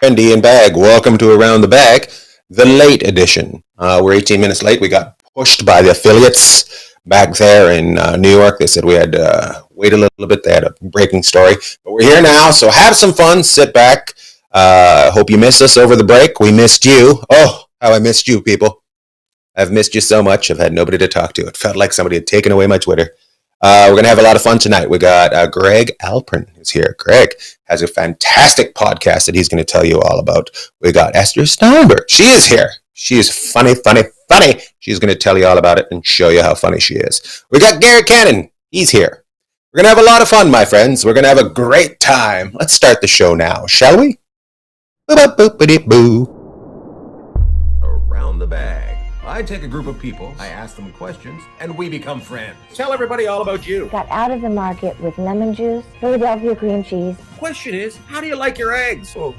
friend Ian Bagg. Welcome to Around the Bagg, the late edition. We're 18 minutes late. We got pushed by the affiliates back there in New York. They said we had to wait a little bit. They had a breaking story. But we're here now, so have some fun. Sit back. Hope you missed us over the break. We missed you. Oh, how I missed you, people. I've missed you so much. I've had nobody to talk to. It felt like somebody had taken away my Twitter. We're going to have a lot of fun tonight. We got Greg Alprin is here. Greg has a fantastic podcast that he's going to tell you all about. We got Ester Steinberg. She is here. She is funny. She's going to tell you all about it and show you how funny she is. We got Gary Cannon. He's here. We're going to have a lot of fun, my friends. We're going to have a great time. Let's start the show now, shall we? Boo-ba-boop-a-dee-boo. Around the Bagg. I take a group of people, I ask them questions, and we become friends. Tell everybody all about you. Got out of the market with lemon juice, Philadelphia cream cheese. Question is, how do you like your eggs? The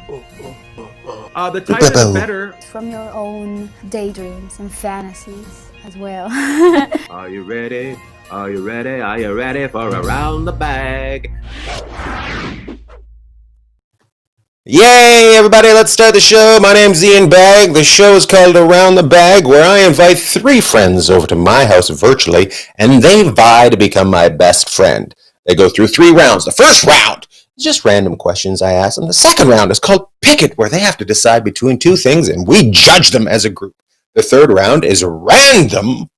tighter the better. From your own daydreams and fantasies as well. Are you ready? Are you ready? Are you ready for Around the Bagg? Yay, everybody, let's start the show. My name's Ian Bagg. The show is called Around the Bagg, where I invite 3 friends over to my house virtually, and they vie to become my best friend. They go through 3 rounds. The first round is just random questions I ask them. The second round is called Pick It, where they have to decide between 2 things, and we judge them as a group. The third round is random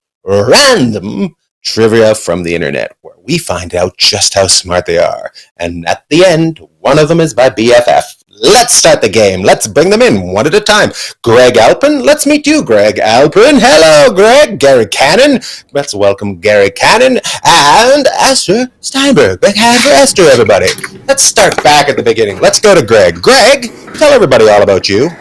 trivia from the internet, where we find out just how smart they are. And at the end, one of them is my BFF. Let's start the game. Let's bring them in one at a time. Greg Alprin, let's meet you, Greg Alprin. Hello, Greg. Gary Cannon. Let's welcome Gary Cannon and Ester Steinberg. Big hand for Esther, everybody. Let's start back at the beginning. Let's go to Greg. Greg, tell everybody all about you.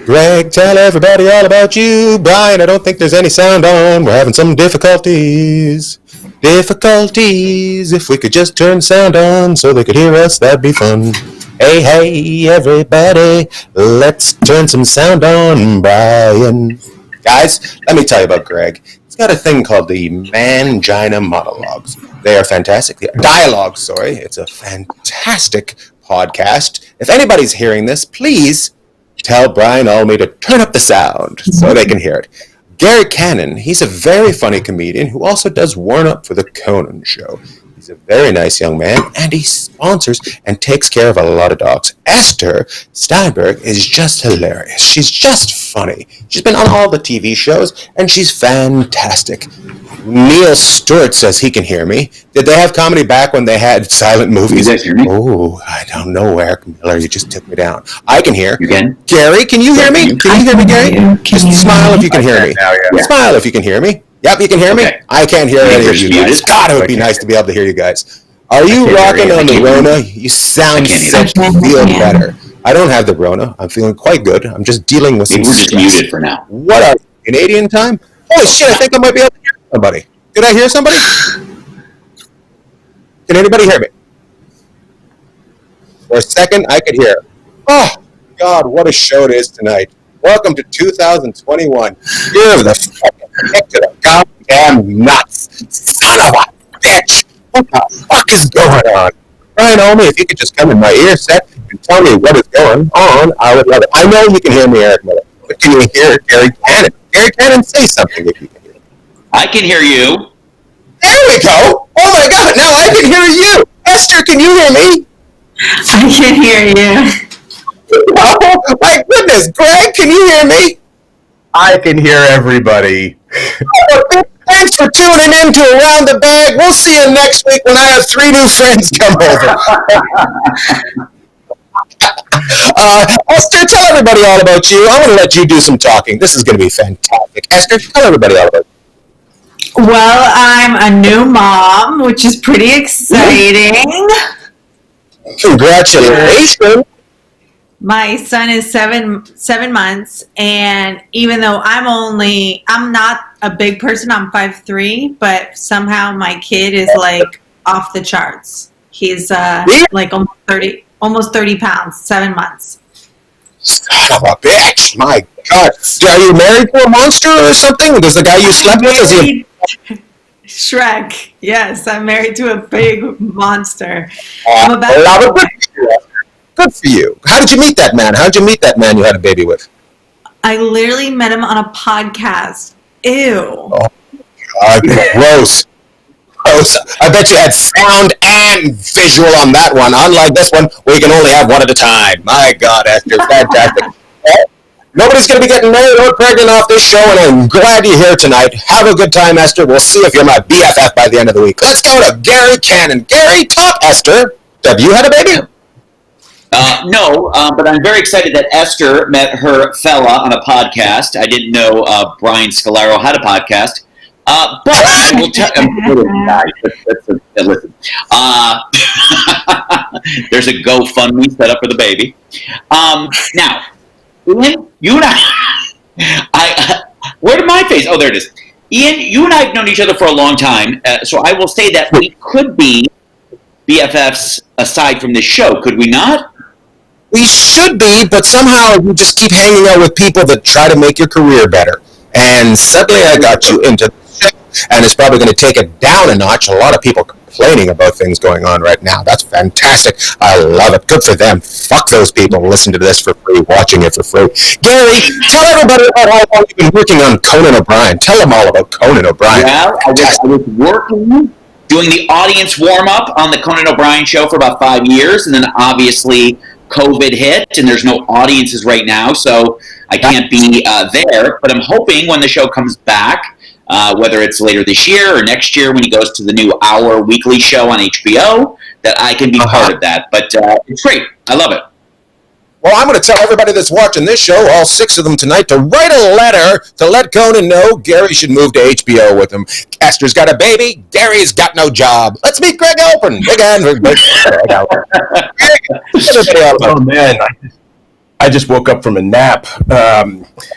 Greg, tell everybody all about you. Brian, I don't think there's any sound on. We're having some difficulties. If we could just turn sound on so they could hear us, that'd be fun. Hey, everybody, let's turn some sound on, Brian. Guys, let me tell you about Greg. He's got a thing called the Mangina Monologues. They are fantastic. Dialogues, sorry. It's a fantastic podcast. If anybody's hearing this, please tell Brian Olney to turn up the sound so they can hear it. Gary Cannon, he's a very funny comedian who also does warm-up for the Conan show. He's a very nice young man, and he sponsors and takes care of a lot of dogs. Ester Steinberg is just hilarious. She's just funny. She's been on all the TV shows, and she's fantastic. Neil Stewart says he can hear me. Did they have comedy back when they had silent movies? You guys hear me? Oh, I don't know, Eric Miller. You just took me down. I can hear. You can? Gary, can you hear me? Can you hear me, Gary? Just smile if you can hear me. Yeah. Smile if you can hear me. Yep, you can hear me. Okay. I can't hear any of you guys. God, it would be nice to be able to hear you guys. Are you rocking on the Rona? You sound sick. Feel better. I don't have the Rona. I'm feeling quite good. I'm just dealing with some We're just stress. muted for now. What are you, Canadian time? Holy shit, I think I might be able to hear somebody. Did I hear somebody? Can anybody hear me? For a second, I could hear. Oh, God, what a show it is tonight. Welcome to 2021. You're the fucking heck to the goddamn nuts. Son of a bitch. What the fuck is going on? Brian Olney, if you could just come in my ear set and tell me what is going on, I would love it. I know you can hear me, Eric Miller, but can you hear Gary Cannon? Gary Cannon, say something if you can hear me. I can hear you. There we go. Oh my God, now I can hear you. Esther, can you hear me? I can hear you. Oh my goodness, Greg, can you hear me? I can hear everybody. Thanks for tuning in to Around the Bagg. We'll see you next week when I have 3 new friends come over. Esther, tell everybody all about you. I'm going to let you do some talking. This is going to be fantastic. Esther, tell everybody all about you. Well, I'm a new mom, which is pretty exciting. Congratulations. My son is seven months, and even though I'm not a big person, I'm 5'3", but somehow my kid is like off the charts. He's like almost 30 pounds, 7 months. Son of a bitch! My God, are you married to a monster or something? Does the guy you slept with? Shrek. Yes, I'm married to a big monster. Good for you. How did you meet that man? How did you meet that man you had a baby with? I literally met him on a podcast. Ew. Oh, gross. Gross. I bet you had sound and visual on that one, unlike this one where you can only have one at a time. My God, Esther, fantastic. Nobody's going to be getting married or pregnant off this show, and I'm glad you're here tonight. Have a good time, Esther. We'll see if you're my BFF by the end of the week. Let's go to Gary Cannon. Gary, talk, Esther. Have you had a baby? No, but I'm very excited that Esther met her fella on a podcast. I didn't know Brian Scalaro had a podcast. But I will tell listen. There's a GoFundMe set up for the baby. Now, Ian, you and I where did my face? Oh, there it is. Ian, you and I have known each other for a long time, so I will say that we could be BFFs aside from this show, could we not? We should be, but somehow you just keep hanging out with people that try to make your career better. And suddenly I got you into the show, and it's probably going to take it down a notch. A lot of people complaining about things going on right now. That's fantastic. I love it. Good for them. Fuck those people listening to this for free, watching it for free. Gary, tell everybody about how long you've been working on Conan O'Brien. Tell them all about Conan O'Brien. Well, I was working, doing the audience warm-up on the Conan O'Brien show for about 5 years, and then obviously COVID hit, and there's no audiences right now, so I can't be there. But I'm hoping when the show comes back, whether it's later this year or next year when he goes to the new hour weekly show on HBO, that I can be part of that. But it's great. I love it. Well, I'm going to tell everybody that's watching this show, all 6 of them tonight, to write a letter to let Conan know Gary should move to HBO with him. Esther's got a baby. Gary's got no job. Let's meet Greg Alprin. Big hand for Greg Alprin. Oh, man. I just woke up from a nap.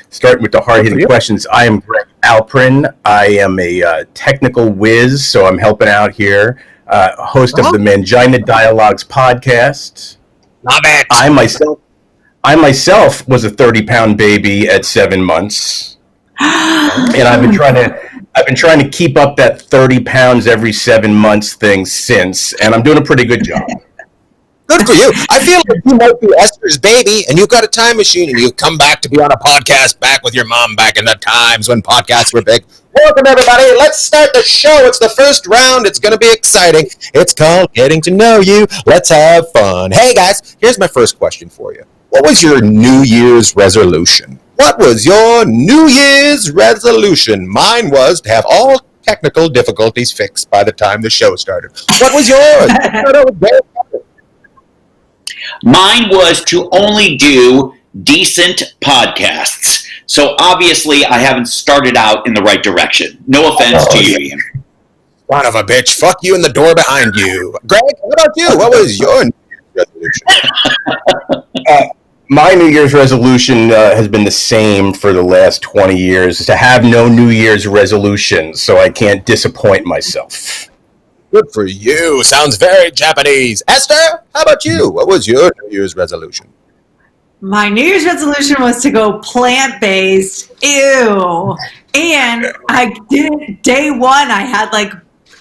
Starting with the hard-hitting questions. I am Greg Alprin. I am a technical whiz, so I'm helping out here. Host of the Mangina Monologues podcast. Love it. I myself was a 30-pound baby at 7 months, and I've been trying to keep up that 30 pounds every 7 months thing since, and I'm doing a pretty good job. Good for you. I feel like you might be Esther's baby, and you've got a time machine, and you come back to be on a podcast back with your mom back in the times when podcasts were big. Welcome, everybody. Let's start the show. It's the first round. It's going to be exciting. It's called Getting to Know You. Let's have fun. Hey, guys, here's my first question for you. What was your New Year's resolution? What was your New Year's resolution? Mine was to have all technical difficulties fixed by the time the show started. What was yours? Mine was to only do decent podcasts. So obviously I haven't started out in the right direction. No offense to you, Ian. Son of a bitch. Fuck you and the door behind you. Greg, what about you? What was your New Year's resolution? My New Year's resolution has been the same for the last 20 years, to have no New Year's resolution, so I can't disappoint myself. Good for you. Sounds very Japanese. Esther, how about you? What was your New Year's resolution? My New Year's resolution was to go plant-based. Ew. And I did it day one. I had like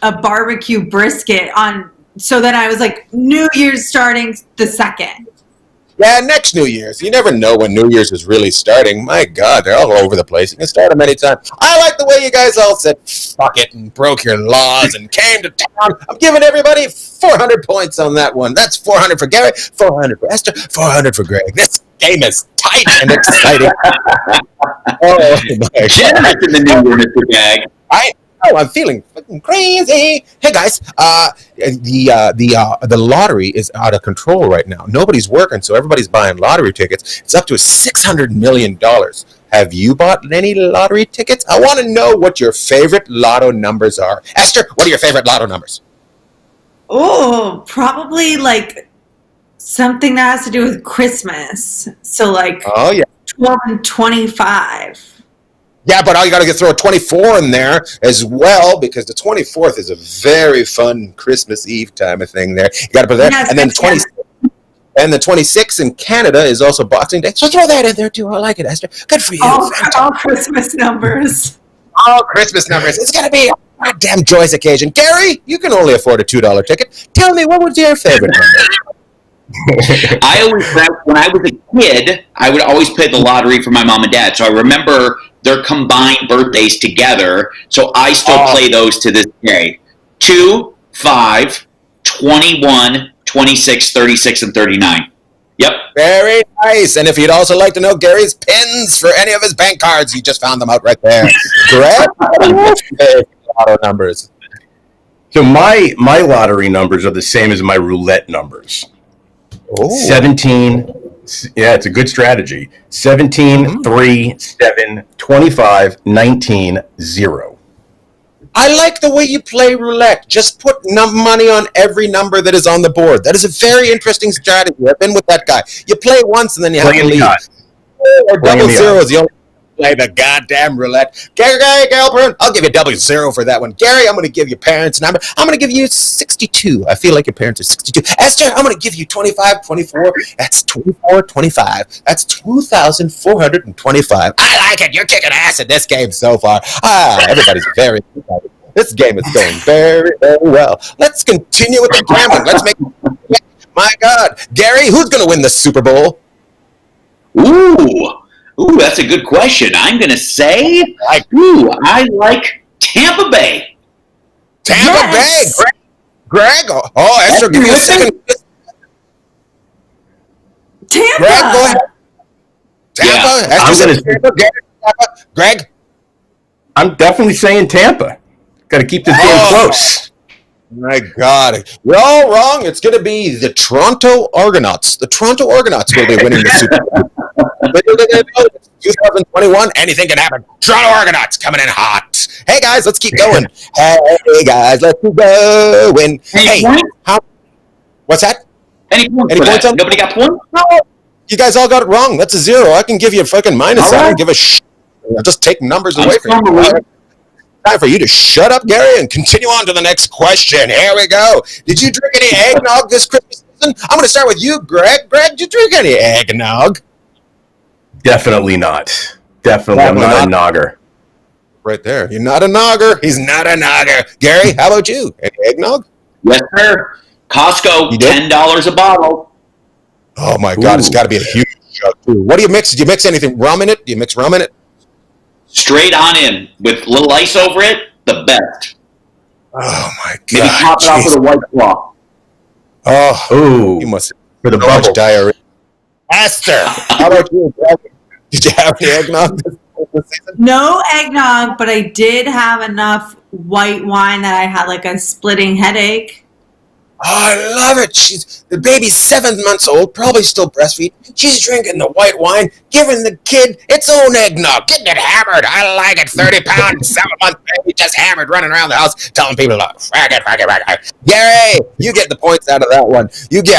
a barbecue brisket on, so then I was like, New Year's starting the 2nd. Yeah, next New Year's. You never know when New Year's is really starting. My God, they're all over the place. You can start them anytime. I like the way you guys all said fuck it and broke your laws and came to town. I'm giving everybody 400 points on that one. That's 400 for Gary, 400 for Esther, 400 for Greg. This game is tight and exciting. Oh, my Generous in the New Year, Mr. Bagg. I'm feeling fucking crazy. Hey guys, the lottery is out of control right now. Nobody's working, so everybody's buying lottery tickets. It's up to $600 million. Have you bought any lottery tickets? I want to know what your favorite lotto numbers are. Esther, what are your favorite lotto numbers? Oh, probably like something that has to do with Christmas. So like 12 and 25. Yeah, but you got to throw a 24 in there as well, because the 24th is a very fun Christmas Eve time of thing there. You got to put that, yes, and then 26. And the 26th in Canada is also Boxing Day. So throw that in there too. I like it, Esther. Good for you. All Christmas numbers. All Christmas numbers. It's going to be a goddamn joyous occasion. Gary, you can only afford a $2 ticket. Tell me, what was your favorite number? When I was a kid, I would always play the lottery for my mom and dad. So I remember their combined birthdays together. So I still play those to this day. 2, 5, 21, 26, 36, and 39. Yep. Very nice. And if you'd also like to know Gary's pins for any of his bank cards, you just found them out right there. Correct? Auto numbers. So my lottery numbers are the same as my roulette numbers. Oh. 17. Yeah, it's a good strategy. 17, 3, 7, 25, 19, 0. I like the way you play roulette. Just put money on every number that is on the board. That is a very interesting strategy. I've been with that guy. You play once and then you have to leave. Or double zeros. You only play the goddamn roulette. Gary, Alprin, I'll give you double zero for that one. Gary, I'm going to give your parents a number. I'm going to give you 62. I feel like your parents are 62. Esther, I'm going to give you 25, 24. That's 24, 25. That's 2,425. I like it. You're kicking ass at this game so far. Everybody's very excited. This game is going very, very well. Let's continue with the gambling. Let's make my God. Gary, who's going to win the Super Bowl? Ooh, that's a good question. I'm going to say, I like Tampa Bay. Tampa Bay. Greg. Oh, Esther, give me a second. Tampa. Greg, go ahead. Tampa. Yeah, Tampa. Greg. I'm definitely saying Tampa. Got to keep this game close. My God. You're all wrong. It's going to be the Toronto Argonauts. The Toronto Argonauts will be winning the Super Bowl. 2021, anything can happen. Toronto Argonauts coming in hot. Hey, guys, let's keep going. Hey, guys, let's keep going. Hey, what's that? Any points on nobody got points? No, you guys all got it wrong. That's a 0. I can give you a fucking minus. I don't give a shit. I'll just take numbers away from you. Time for you to shut up, Gary, and continue on to the next question. Here we go. Did you drink any eggnog this Christmas season? I'm going to start with you, Greg. Greg, did you drink any eggnog? Definitely not. Definitely, I'm not a nogger. Right there. You're not a nogger. He's not a nogger. Gary, how about you? Any eggnog? Yes, sir. Costco, $10 a bottle. Oh, my God. It's got to be a huge jug, too. What do you mix? Do you mix anything? Rum in it? Do you mix rum in it? Straight on in with a little ice over it, the best. Oh, my God. Maybe top it off with a White Claw. Oh, you must for the much bubble. diarrhea. Esther, how about you? Did you have any eggnog this season? No eggnog, but I did have enough white wine that I had like a splitting headache. Oh, I love it. The baby's 7 months old, probably still breastfeeding. She's drinking the white wine, giving the kid its own eggnog, getting it hammered. I like it. 30 pounds, 7 months baby, just hammered, running around the house, telling people, faggot. Gary, you get the points out of that one.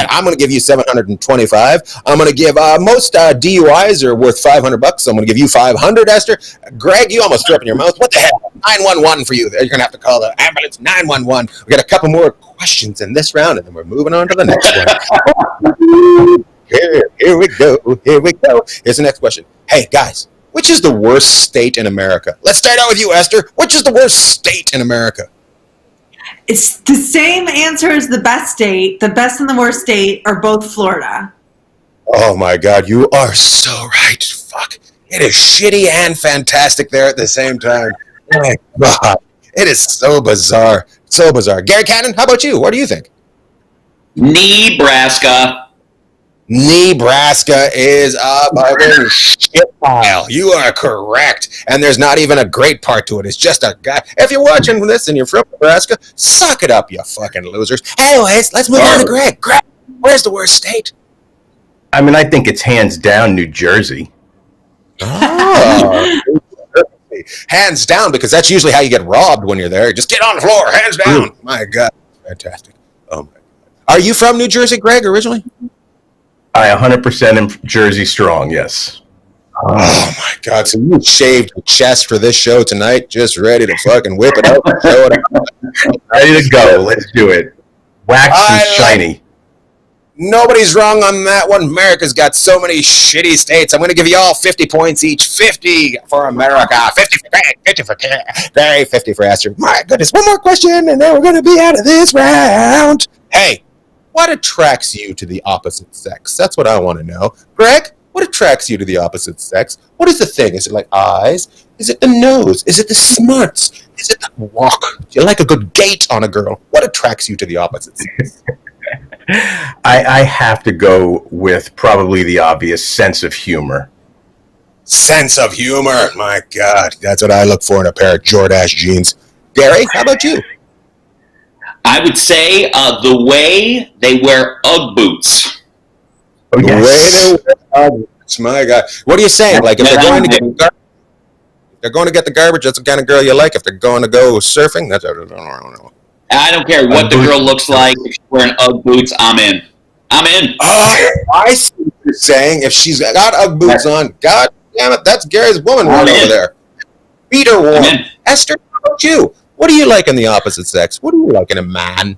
I'm going to give you 725. I'm going to give, most DUIs are worth $500. So I'm going to give you 500, Esther. Greg, you almost threw up in your mouth. What the hell? 911 for you. You're going to have to call the ambulance 911. We got a couple more questions in this round, and then we're moving on to the next one. Here we go. Here's the next question. Hey, guys, which is the worst state in America? Let's start out with you, Esther. Which is the worst state in America? It's the same answer as the best state. The best and the worst state are both Florida. Oh, my God. You are so right. Fuck. It is shitty and fantastic there at the same time. Oh, my God. It is so bizarre. So bizarre. Gary Cannon, how about you? What do you think? Nebraska. Nebraska is a fucking shit pile. You are correct. And there's not even a great part to it. It's just a guy. If you're watching this and you're from Nebraska, suck it up, you fucking losers. Anyways, let's move on to Greg. Greg, where's the worst state? I mean, I think it's hands down New Jersey. Oh. Hands down, because that's usually how you get robbed when you're there. Just get on the floor, hands down. My God, fantastic. Oh my God. Are you from New Jersey, Greg, originally? I 100% am Jersey strong, yes. Oh my God, so you shaved your chest for this show tonight, just ready to fucking whip it out and show it out. Ready to go, let's do it. Wax and shiny. Nobody's wrong on that one. America's got so many shitty states. I'm going to give you all 50 points each. 50 for America. 50 for Greg. 50 for Gary. 50 for Esther. My goodness. One more question, and then we're going to be out of this round. Hey, what attracts you to the opposite sex? That's what I want to know. Greg, what attracts you to the opposite sex? What is the thing? Is it like eyes? Is it the nose? Is it the smarts? Is it the walk? Do you like a good gait on a girl? What attracts you to the opposite sex? I have to go with probably the obvious sense of humor. Sense of humor. My God, that's what I look for in a pair of Jordache jeans. Gary, how about you? I would say the way they wear Ugg boots. Oh, The yes. way they wear garbage. My God, what are you saying? Like if they're going to get the garbage, that's the kind of girl you like. If they're going to go surfing, that's I don't know. I don't care what the girl looks like. If she's wearing Ugg boots, I'm in. I'm in. Oh, I see what you're saying. If she's got Ugg boots on, God damn it, that's Gary's woman right over there. Beat her warm. Esther, how about you? What do you like in the opposite sex? What do you like in a man?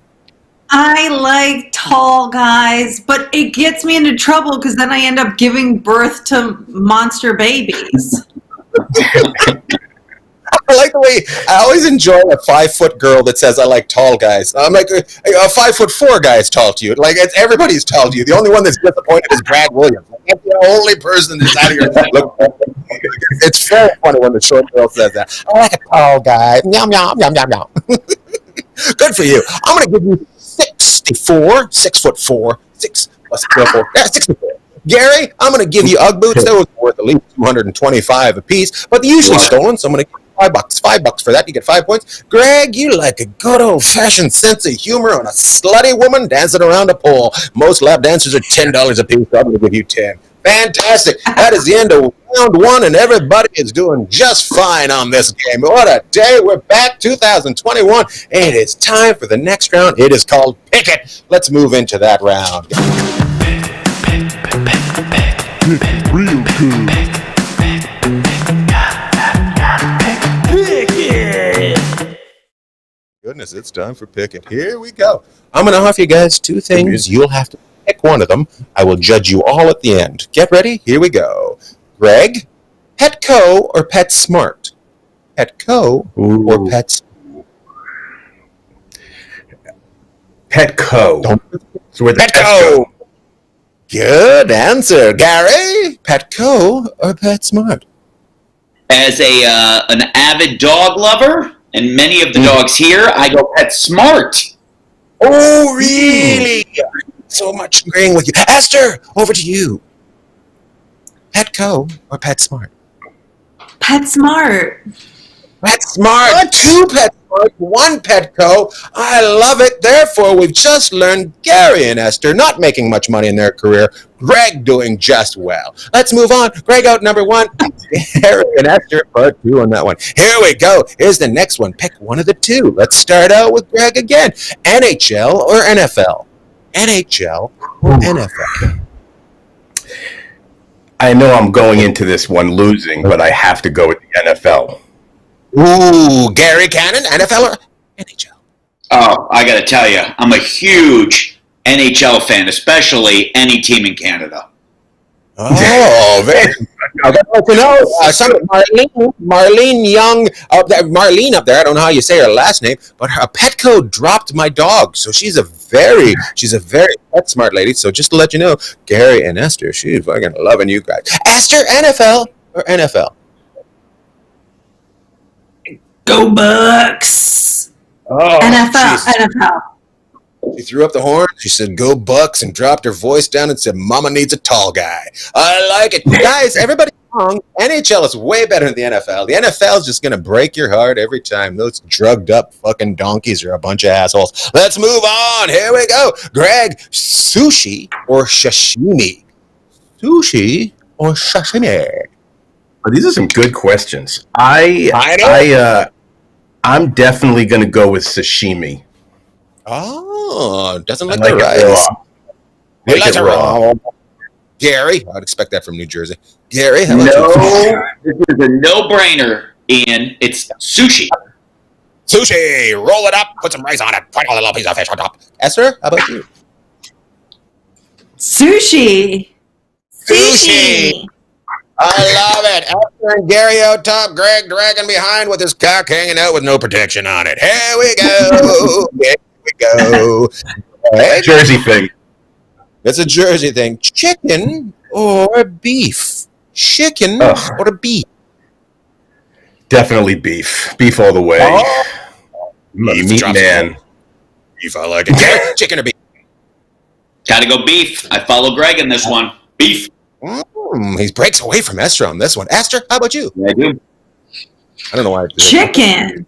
I like tall guys, but it gets me into trouble because then I end up giving birth to monster babies. I like the way I always enjoy a 5-foot girl that says I like tall guys. I'm like a 5'4" guy is tall to you. Like everybody's tall to you. The only one that's disappointed is Brad Williams. That's the only person that's out of your look. It's very funny when the short girl says that. I like a tall guy. Yum yum yum yum yum. Good for you. I'm gonna give you 64, 6'4", 6 plus 4. Yeah, 64. Gary, I'm going to give you Ugg boots. Those are worth at least $225 a piece, but they're usually stolen, so I'm going to give you $5 for that. You get 5 points. Greg, you like a good old-fashioned sense of humor on a slutty woman dancing around a pole. Most lap dancers are $10 a piece, so I'm going to give you 10. Fantastic. That is the end of round 1, and everybody is doing just fine on this game. What a day. We're back 2021, and it's time for the next round. It is called Pick It. Let's move into that round. Real good. Pick it. Goodness, it's time for Pick It. Here we go. I'm going to offer you guys 2 things. You'll have to pick one of them. I will judge you all at the end. Get ready? Here we go. Greg, Petco or PetSmart? Petco or PetSmart? Petco. So where the Petco. Good answer. Gary, Petco or PetSmart? As an avid dog lover, and many of the dogs here, I go PetSmart. Oh, really? So much agreeing with you. Esther, over to you. Petco or PetSmart? PetSmart. PetSmart. 2 PetSmart, 1 Petco. I love it. Therefore, we've just learned Gary and Esther not making much money in their career. Greg doing just well. Let's move on. Greg out number 1. Gary and Esther part 2 on that one. Here we go. Here's the next one. Pick one of the 2. Let's start out with Greg again. NHL or NFL? NHL or NFL? I know I'm going into this one losing, but I have to go with the NFL. Ooh, Gary Cannon, NFL or NHL? Oh, I got to tell you, I'm a huge NHL fan, especially any team in Canada. Oh, very. I'd like to know Marlene Young, Marlene up there. I don't know how you say her last name, but her Petco dropped my dog, so she's a very pet smart lady. So just to let you know, Gary and Esther, she's fucking loving you guys. Esther, NFL or NFL? Go Bucks. Oh, NFL. She threw up the horn. She said, "Go Bucks," and dropped her voice down and said, "Mama needs a tall guy." I like it. Guys, everybody wrong. NHL is way better than the NFL. The NFL is just going to break your heart every time. Those drugged up fucking donkeys are a bunch of assholes. Let's move on. Here we go. Greg, sushi or sashimi? Sushi or sashimi? Oh, these are some good questions. I'm definitely going to go with sashimi. Oh, doesn't look like like it rice. raw. Like it raw. Gary, I'd expect that from New Jersey. Gary, how about No, this is a no-brainer, Ian. It's sushi. Sushi, roll it up, put some rice on it, put a little piece of fish on top. Esther, how about you? Sushi. Sushi. I love it. Esther and Gary out top, Greg dragging behind with his cock hanging out with no protection on it. Here we go. Here we go. go. Egg? Jersey thing. That's a Jersey thing. Chicken or beef? Chicken or beef? Definitely beef. Beef all the way. Oh, I'm a meat man. Beef, I like it. Chicken or beef? Gotta go beef. I follow Greg in this one. Beef. He breaks away from Esther on this one. Esther, how about you? Yeah, I do. I don't know why. Chicken.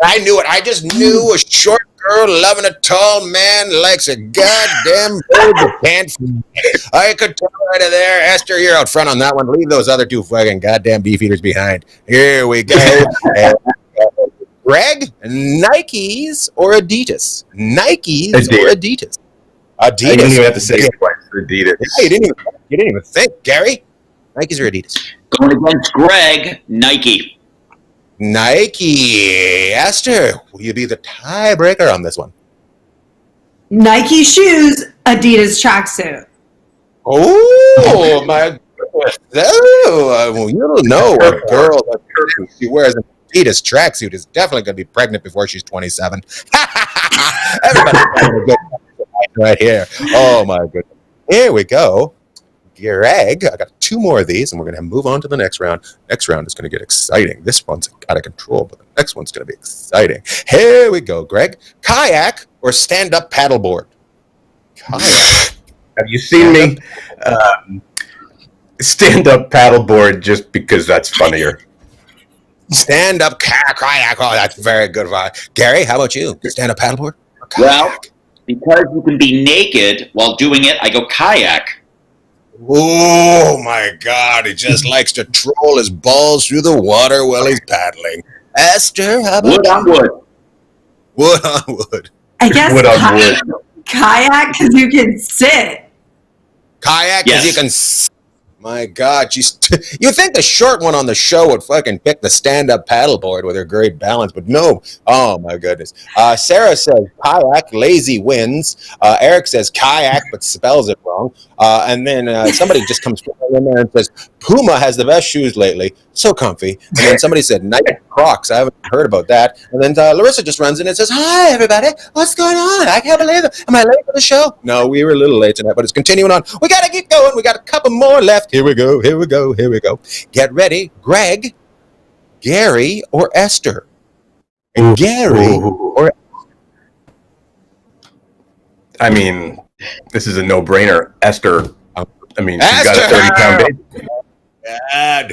I knew it. I just knew a short girl loving a tall man likes a goddamn bird that can't fly. I could tell right there. Esther, you're out front on that one. Leave those other two fucking goddamn beef eaters behind. Here we go. Greg, Nikes or Adidas? Nikes or Adidas? Adidas. I didn't even have to say it twice. Adidas. Yeah, you didn't even think, Gary. Nikes or Adidas? Going against Greg, Nike. Nike. Esther, will you be the tiebreaker on this one? Nike shoes, Adidas tracksuit. Oh, my goodness. Oh, well, you don't know a girl that she wears an Adidas tracksuit is definitely going to be pregnant before she's 27. Everybody's having a good time right here. Oh, my goodness. Here we go. Greg, I got 2 more of these, and we're going to move on to the next round. Next round is going to get exciting. This one's out of control, but the next one's going to be exciting. Here we go, Greg. Kayak or stand-up paddleboard? Kayak. Have you seen me stand-up paddleboard just because that's funnier? Stand-up kayak. Oh, that's very good. Gary, how about you? Stand-up paddleboard or kayak? Well, because you can be naked while doing it, I go kayak. Oh, my God. He just likes to troll his balls through the water while he's paddling. Esther, how about Wood on wood. Wood on wood. I guess Wood on wood. kayak because you can sit. Kayak because you can... My God, you think the short one on the show would fucking pick the stand-up paddleboard with her great balance, but no. Oh, my goodness. Sarah says kayak, lazy wins. Eric says kayak, but spells it wrong. And then somebody just comes in there and says, Puma has the best shoes lately. So comfy. And then somebody said Nike Crocs. I haven't heard about that. And then Larissa just runs in and says, hi, everybody. What's going on? I can't believe it. Am I late for the show? No, we were a little late tonight, but it's continuing on. We got to keep going. We got a couple more left. Here we go. Here we go. Here we go. Get ready. Greg, Gary, or Esther? Gary or... I mean, this is a no-brainer. Esther. I mean, she's Esther! got a 30-pound baby. Yeah,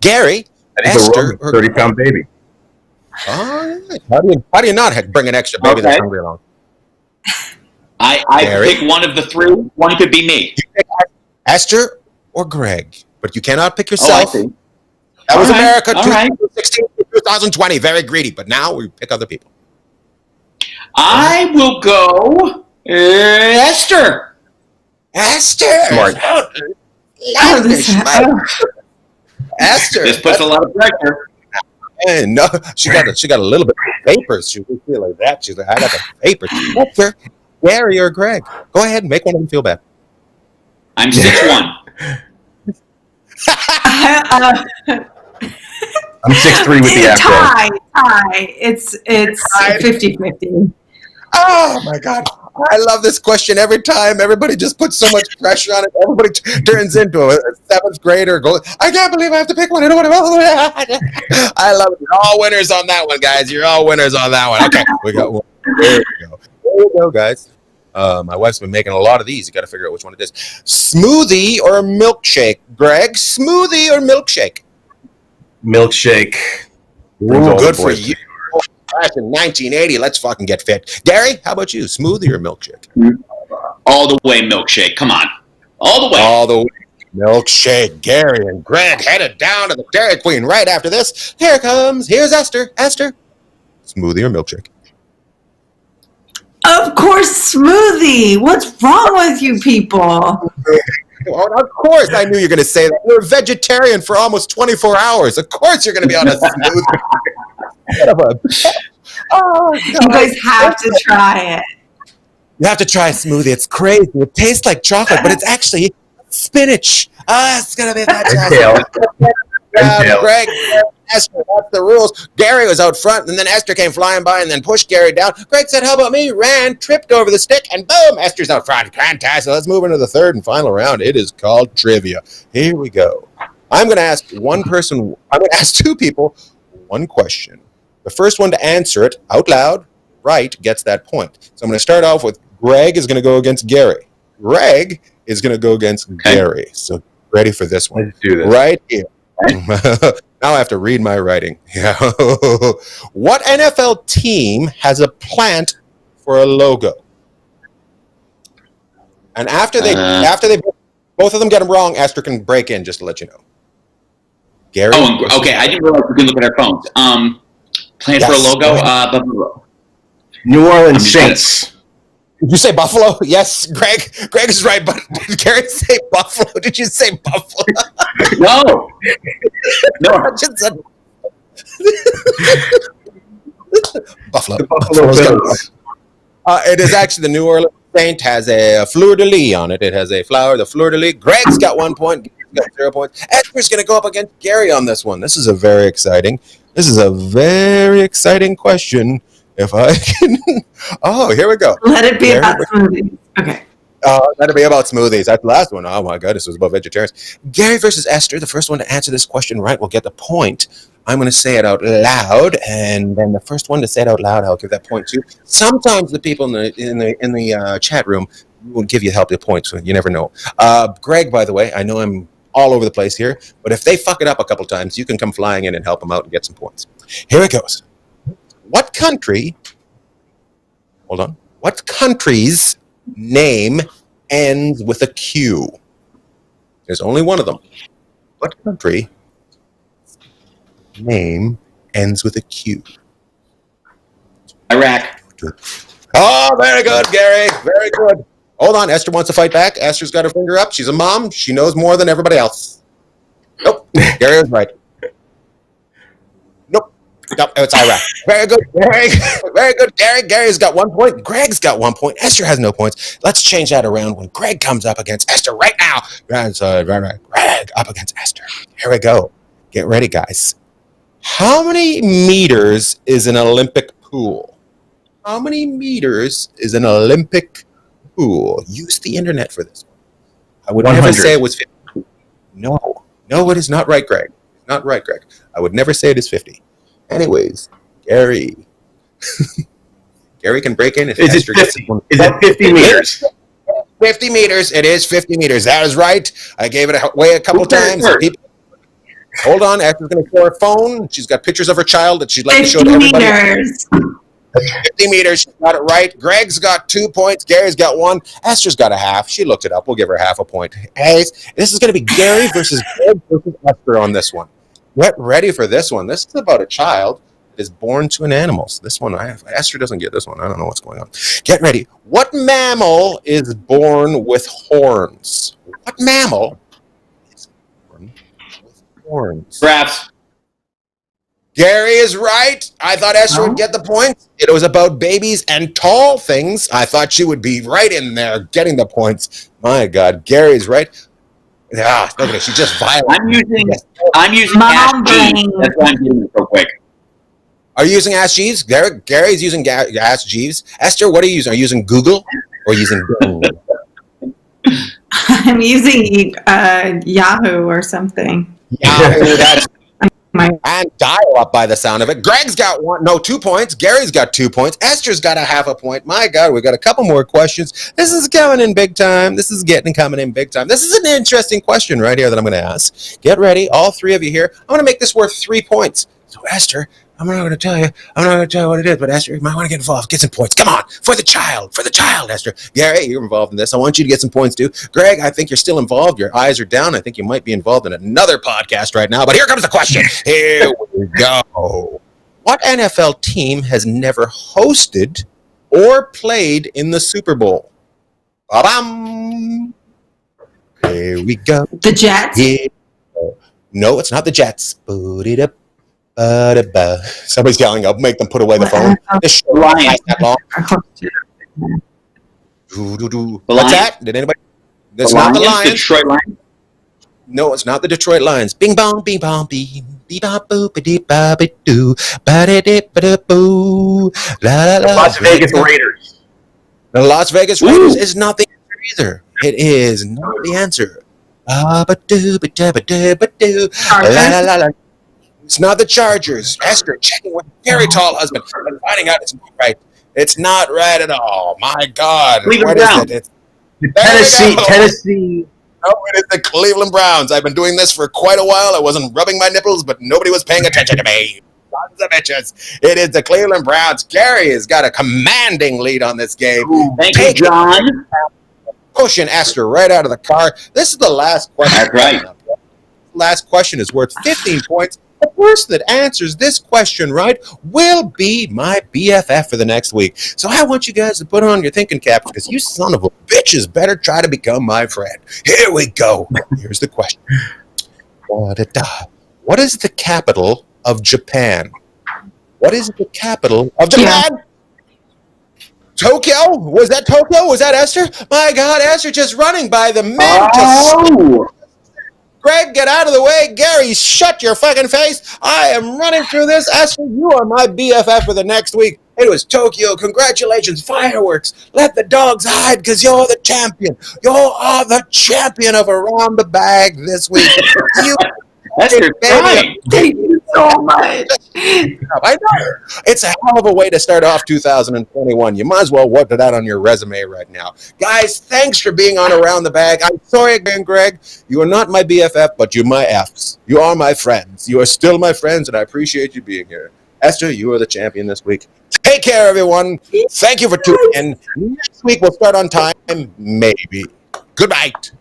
Gary, Esther, or 30-pound baby. All right. How do you not bring an extra baby that's hungry along? I pick one of the 3. One could be me. You pick Esther or Greg, but you cannot pick yourself. Oh, I see. That was All right. America, All right. 2016 to 2020. Very greedy, but now we pick other people. I will go Esther. Esther. Smart. Esther. This puts a lot of pressure. And no, she got a little bit of papers. She would feel like that. She's like, I got the papers. Esther, Gary, or Greg? Go ahead and make one of them feel bad. I'm 6'1". I'm 6'3" with the afro. Tie. It's 50-50. Oh my God. I love this question every time. Everybody just puts so much pressure on it. Everybody turns into a 7th grader. I can't believe I have to pick one. I don't want to. I love it. You're all winners on that one, guys. You're all winners on that one. Okay, we got one. There we go. There we go, guys. My wife's been making a lot of these. You got to figure out which one it is. Smoothie or milkshake, Greg? Smoothie or milkshake? Milkshake. Ooh, good for you. In 1980, let's fucking get fit. Gary, how about you? Smoothie or milkshake? All the way milkshake. Come on. All the way. All the way. Milkshake. Gary and Greg headed down to the Dairy Queen right after this. Here it comes. Here's Esther. Esther, smoothie or milkshake? Of course, smoothie. What's wrong with you people? Oh, of course, I knew you were going to say that. You're a vegetarian for almost 24 hours. Of course you're going to be on a smoothie. Oh, you guys have to try it. You have to try a smoothie. It's crazy. It tastes like chocolate, but it's actually spinach. It's going to be fantastic. Greg, Esther, that's the rules. Gary was out front, and then Esther came flying by and then pushed Gary down. Greg said, how about me? Ran, tripped over the stick, and boom, Esther's out front. Fantastic. Let's move into the third and final round. It is called trivia. Here we go. I'm going to ask two people one question. The first one to answer it out loud, right, gets that point. So I'm going to start off with Greg is going to go against Gary. Greg is going to go against Gary. So ready for this one. Let's do this. Right here. Now I have to read my writing. Yeah. What NFL team has a plant for a logo? And after they both of them get them wrong, Esther can break in just to let you know. Gary. Oh, okay. I didn't realize we could look at our phones. Plan for a logo. New Orleans Saints. Did you say Buffalo? Yes, Greg. Greg is right, but did Gary say Buffalo? Did you say Buffalo? No. I just said Buffalo. The Buffalo Bills. It is actually the New Orleans Saint has a fleur-de-lis on it. It has a flower, the fleur-de-lis. Greg's got 1 point. Gary's got 0 points. Esther's going to go up against Gary on this one. This is a very exciting question. If I can... Oh, here we go. Let it be about smoothies. Okay. Let it be about smoothies. That's the last one. Oh, my goodness. It was about vegetarians. Gary versus Esther. The first one to answer this question right will get the point. I'm going to say it out loud, and then the first one to say it out loud, I'll give that point to. Sometimes the people in the chat room will give you help the points. So you never know. Greg, by the way, I know I'm all over the place here, but if they fuck it up a couple times, you can come flying in and help them out and get some points. Here it goes. What country's name ends with a Q? There's only one of them. What country name ends with a Q? Iraq. Oh, very good, Gary. Very good. Hold on. Esther wants to fight back. Esther's got her finger up. She's a mom. She knows more than everybody else. Nope. Gary was right. Nope, it's Iraq. Very good, Gary. Very good, Gary. Gary's got 1 point. Greg's got 1 point. Esther has no points. Let's change that around when Greg comes up against Esther right now. Greg up against Esther. Here we go. Get ready, guys. How many meters is an Olympic pool? How many meters is an Olympic pool? Use the internet for this one. I would 100. never say it was 50. No, it is not right, Greg. It's not right, Greg. I would never say it is 50. Anyways, Gary. Gary can break in if Is it Esther gets 50? Is it 50 meters? 50 meters. It is 50 meters. That is right. I gave it away a couple times. Hold on. Esther's going to show her phone. She's got pictures of her child that she'd like to show to everybody. 50 meters. 50 meters. She got it right. Greg's got 2 points. Gary's got 1. Esther's got a half. She looked it up. We'll give her half a point. Hey, this is going to be Gary versus Greg versus Esther on this one. Get ready for this one. This is about a child that is born to an animal. So this one, Esther doesn't get this one. I don't know what's going on. Get ready. What mammal is born with horns? What mammal is born with horns? Giraffes. Gary is right. I thought Esther would get the points. It was about babies and tall things. I thought she would be right in there getting the points. My God, Gary's right. Yeah, look at it. She's just violent. I'm using Mom Ask Jeeves. brain. That's why I'm getting it so quick. Are you using Ask Jeeves? Gary's using Ask Jeeves. Esther, what are you using? Are you using Google or using Google? I'm using Yahoo or something. Yahoo, that's and dial-up by the sound of it. Greg's got 2 points. Gary's got 2 points. Esther's got a half a point. My God, we got a couple more questions. This is coming in big time. This is coming in big time. This is an interesting question right here that I'm going to ask. Get ready, all 3 of you here. I'm going to make this worth 3 points. So Esther, I'm not going to tell you what it is, but Esther, you might want to get involved. Get some points. Come on, for the child, Esther. Gary, you're involved in this. I want you to get some points too. Greg, I think you're still involved. Your eyes are down. I think you might be involved in another podcast right now, but here comes the question. Here we go. What NFL team has never hosted or played in the Super Bowl? Ba-bam! Here we go. The Jets? Yeah. No, it's not the Jets. Boot-it-up. Somebody's yelling. I'll make them put away the phone. This show Lions. that long. What's that? Did anybody? That's not the Lions. Detroit Lions. No, it's not the Detroit Lions. Bing bong, bing bong, bing. Dee-ba-boo-ba-dee-ba-ba-doo, ba-da-dee-ba-da-boo. La la la. Las Vegas Raiders. The Las Vegas Raiders is not the answer either. It is not the answer. Ba-ba-doo, ba-da-ba-da-ba-doo. La la la la. It's not the Chargers. Esther checking with Very Tall Husband and finding out it's not right. It's not right at all. My God. Cleveland What is Browns. it? It's Tennessee. No, it is the Cleveland Browns. I've been doing this for quite a while. I wasn't rubbing my nipples, but nobody was paying attention to me. Sons of bitches. It is the Cleveland Browns. Gary has got a commanding lead on this game. Thank you, John. Pushing Esther right out of the car. This is the last question. That's right. Last question is worth 15 points. The person that answers this question right will be my BFF for the next week. So I want you guys to put on your thinking caps because you son of a bitches better try to become my friend. Here we go. Here's the question. What is the capital of Japan? What is the capital of Japan? Tokyo? Was that Tokyo? Was that Esther? My God, Esther just running by the men to... Greg, get out of the way. Gary, shut your fucking face. I am running through this. Esther, you are my BFF for the next week. It was Tokyo. Congratulations. Fireworks. Let the dogs hide because you're the champion. You are the champion of Around the Bagg this week. Esther, thank you so much. I know. It's a hell of a way to start off 2021. You might as well work it out on your resume right now. Guys, thanks for being on Around the Bagg. I'm sorry again, Greg. You are not my BFF, but you're my Fs. You are my friends. You are still my friends, and I appreciate you being here. Esther, you are the champion this week. Take care, everyone. Thank you for tuning in. Next week, we'll start on time, maybe. Good night.